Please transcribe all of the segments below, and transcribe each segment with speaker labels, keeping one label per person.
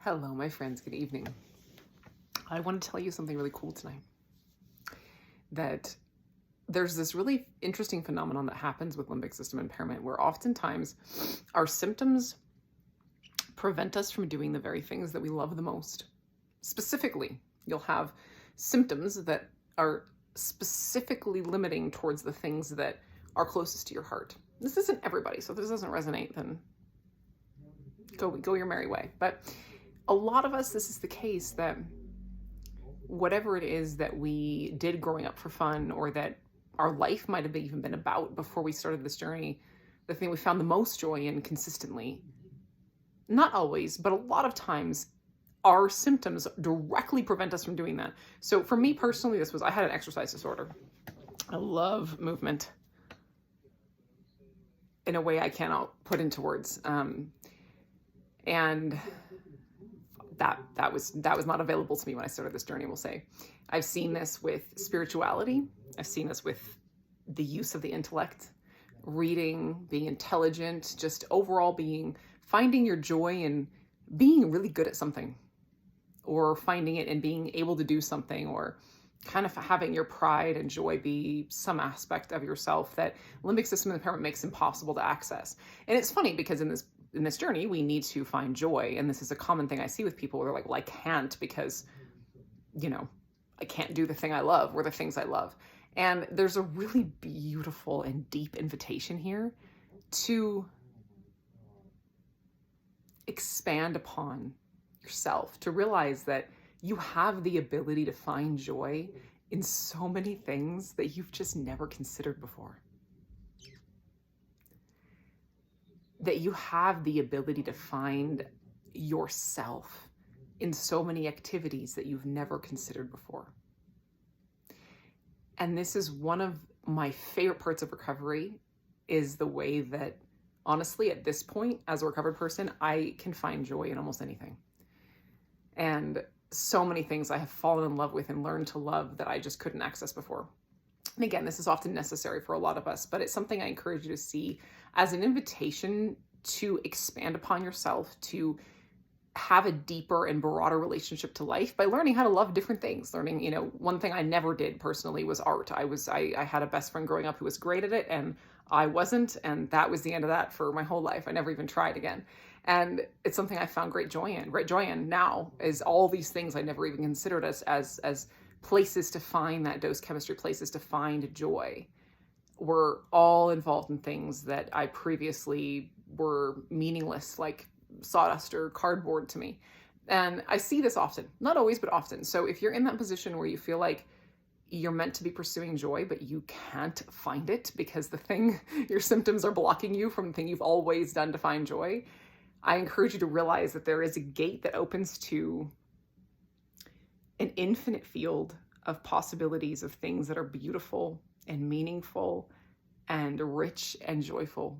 Speaker 1: Hello, my friends. Good evening. I want to tell you something really cool tonight. That there's this really interesting phenomenon that happens with limbic system impairment where oftentimes our symptoms prevent us from doing the very things that we love the most. Specifically, you'll have symptoms that are specifically limiting towards the things that are closest to your heart. This isn't everybody, so if this doesn't resonate, then go your merry way. But a lot of us, this is the case, that whatever it is that we did growing up for fun, or that our life might have even been about before we started this journey, the thing we found the most joy in consistently, not always, but a lot of times, our symptoms directly prevent us from doing that. So for me personally, I had an exercise disorder. I love movement in a way I cannot put into words. And that was not available to me when I started this journey, we'll say. I've seen this with spirituality. I've seen this with the use of the intellect, reading, being intelligent, just overall finding your joy in being really good at something, or finding it in being able to do something, or kind of having your pride and joy be some aspect of yourself that limbic system impairment makes impossible to access. And it's funny because in this journey, we need to find joy. And this is a common thing I see with people who are like, well, I can't because, I can't do the thing I love or the things I love. And there's a really beautiful and deep invitation here to expand upon yourself, to realize that you have the ability to find joy in so many things that you've just never considered before. That you have the ability to find yourself in so many activities that you've never considered before. And this is one of my favorite parts of recovery, is the way that, honestly, at this point, as a recovered person, I can find joy in almost anything. And so many things I have fallen in love with and learned to love that I just couldn't access before. And again, this is often necessary for a lot of us, but it's something I encourage you to see as an invitation to expand upon yourself, to have a deeper and broader relationship to life by learning how to love different things. Learning, one thing I never did personally was art. I had a best friend growing up who was great at it, and I wasn't, and that was the end of that for my whole life. I never even tried again. And it's something I found great joy in now, is all these things I never even considered as places to find that dose chemistry, places to find joy, were all involved in things that I previously were meaningless, like sawdust or cardboard to me. And I see this often, not always, but often. So if you're in that position where you feel like you're meant to be pursuing joy, but you can't find it because your symptoms are blocking you from the thing you've always done to find joy, I encourage you to realize that there is a gate that opens to an infinite field of possibilities of things that are beautiful and meaningful and rich and joyful,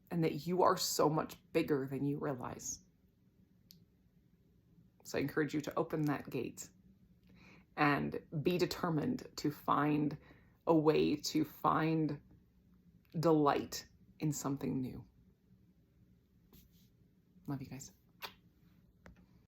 Speaker 1: and that you are so much bigger than you realize. So I encourage you to open that gate and be determined to find a way to find delight in something new. Love you guys.